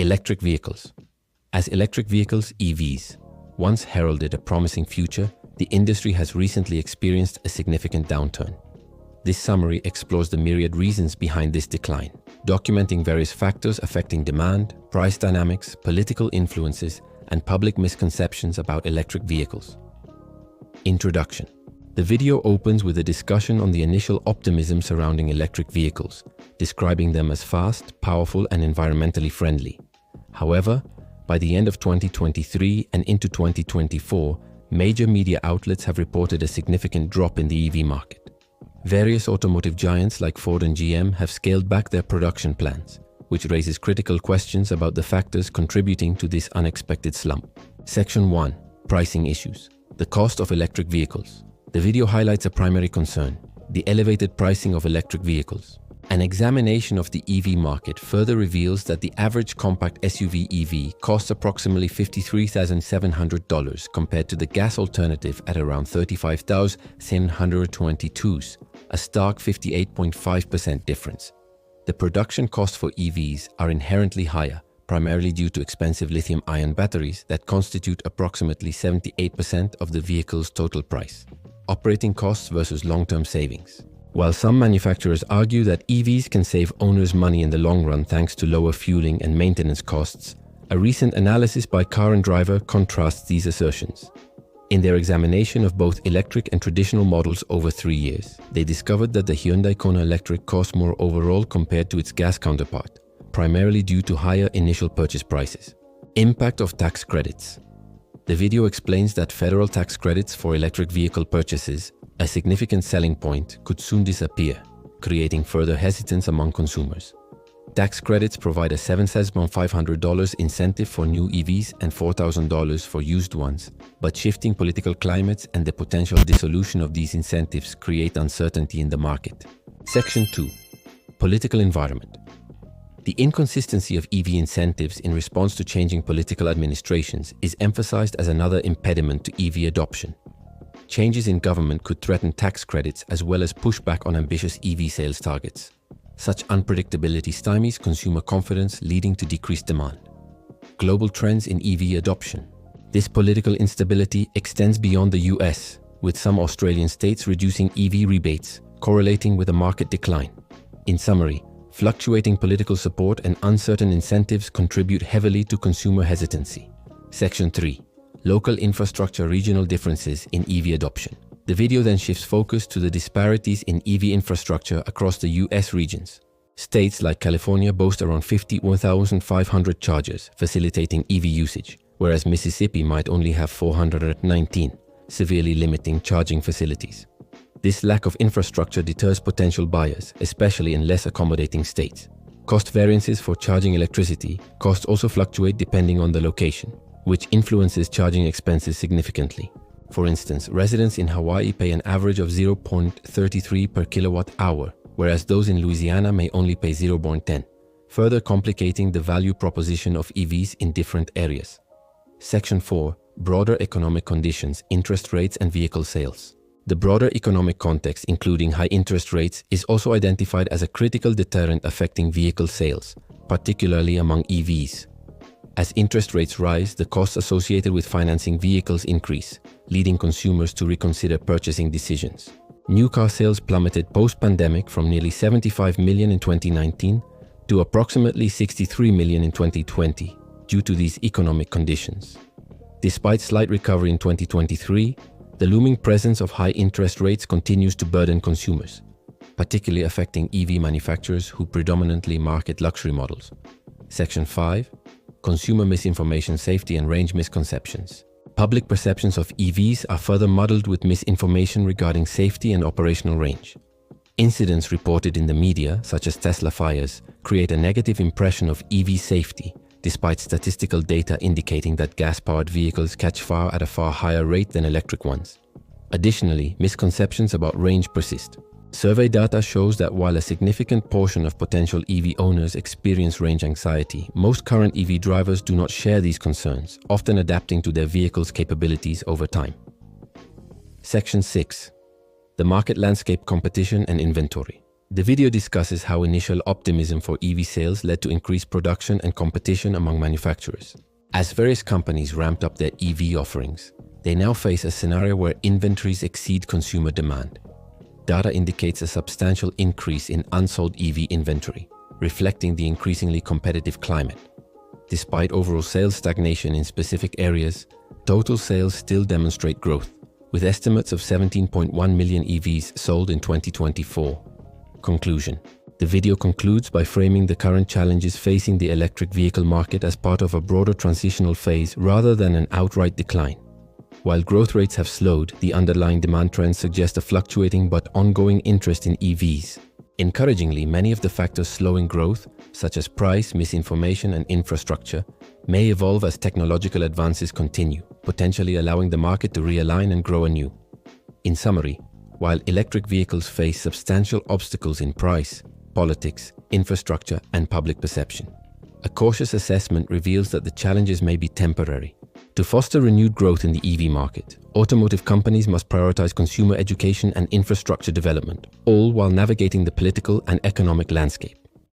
Electric vehicles. As electric vehicles, EVs, once heralded a promising future, the industry has recently experienced a significant downturn. This summary explores the myriad reasons behind this decline, documenting various factors affecting demand, price dynamics, political influences, and public misconceptions about electric vehicles. Introduction. The video opens with a discussion on the initial optimism surrounding electric vehicles, describing them as fast, powerful, and environmentally friendly. However, by the end of 2023 and into 2024, major media outlets have reported a significant drop in the EV market. Various automotive giants like Ford and GM have scaled back their production plans, which raises critical questions about the factors contributing to this unexpected slump. Section 1. Pricing issues. The cost of electric vehicles. The video highlights a primary concern: the elevated pricing of electric vehicles. An examination of the EV market further reveals that the average compact SUV EV costs approximately $53,700 compared to the gas alternative at around $35,722, a stark 58.5% difference. The production costs for EVs are inherently higher, primarily due to expensive lithium-ion batteries that constitute approximately 78% of the vehicle's total price. Operating costs versus long-term savings. While some manufacturers argue that EVs can save owners money in the long run thanks to lower fueling and maintenance costs, a recent analysis by Car and Driver contrasts these assertions. In their examination of both electric and traditional models over 3 years, they discovered that the Hyundai Kona Electric cost more overall compared to its gas counterpart, primarily due to higher initial purchase prices. Impact of tax credits. The video explains that federal tax credits for electric vehicle purchases, a significant selling point, could soon disappear, creating further hesitance among consumers. Tax credits provide a $7,500 incentive for new EVs and $4,000 for used ones, but shifting political climates and the potential dissolution of these incentives create uncertainty in the market. Section 2. Political environment. The inconsistency of EV incentives in response to changing political administrations is emphasized as another impediment to EV adoption. Changes in government could threaten tax credits as well as push back on ambitious EV sales targets. Such unpredictability stymies consumer confidence, leading to decreased demand. Global trends in EV adoption. This political instability extends beyond the US, with some Australian states reducing EV rebates, correlating with a market decline. In summary, fluctuating political support and uncertain incentives contribute heavily to consumer hesitancy. Section 3. Local infrastructure regional differences in EV adoption. The video then shifts focus to the disparities in EV infrastructure across the US regions. States like California boast around 51,500 chargers facilitating EV usage, whereas Mississippi might only have 419, severely limiting charging facilities. This lack of infrastructure deters potential buyers, especially in less accommodating states. Cost variances for charging electricity. Costs also fluctuate depending on the location, which influences charging expenses significantly. For instance, residents in Hawaii pay an average of 0.33 per kilowatt hour, whereas those in Louisiana may only pay 0.10, further complicating the value proposition of EVs in different areas. Section 4. Broader economic conditions, interest rates, and vehicle sales. The broader economic context, including high interest rates, is also identified as a critical deterrent affecting vehicle sales, particularly among EVs. As interest rates rise, the costs associated with financing vehicles increase, leading consumers to reconsider purchasing decisions. New car sales plummeted post-pandemic from nearly 75 million in 2019 to approximately 63 million in 2020 due to these economic conditions. Despite slight recovery in 2023, the looming presence of high interest rates continues to burden consumers, particularly affecting EV manufacturers who predominantly market luxury models. Section 5. Consumer misinformation, safety, and range misconceptions. Public perceptions of EVs are further muddled with misinformation regarding safety and operational range. Incidents reported in the media, such as Tesla fires, create a negative impression of EV safety, despite statistical data indicating that gas-powered vehicles catch fire at a far higher rate than electric ones. Additionally, misconceptions about range persist. Survey data shows that while a significant portion of potential EV owners experience range anxiety, most current EV drivers do not share these concerns, often adapting to their vehicle's capabilities over time. Section 6. The market landscape, competition, and inventory. The video discusses how initial optimism for EV sales led to increased production and competition among manufacturers. As various companies ramped up their EV offerings, they now face a scenario where inventories exceed consumer demand. Data indicates a substantial increase in unsold EV inventory, reflecting the increasingly competitive climate. Despite overall sales stagnation in specific areas, total sales still demonstrate growth, with estimates of 17.1 million EVs sold in 2024. Conclusion. The video concludes by framing the current challenges facing the electric vehicle market as part of a broader transitional phase rather than an outright decline. While growth rates have slowed, the underlying demand trends suggest a fluctuating but ongoing interest in EVs. Encouragingly, many of the factors slowing growth, such as price, misinformation, and infrastructure, may evolve as technological advances continue, potentially allowing the market to realign and grow anew. In summary, while electric vehicles face substantial obstacles in price, politics, infrastructure, and public perception, a cautious assessment reveals that the challenges may be temporary. To foster renewed growth in the EV market, automotive companies must prioritize consumer education and infrastructure development, all while navigating the political and economic landscape.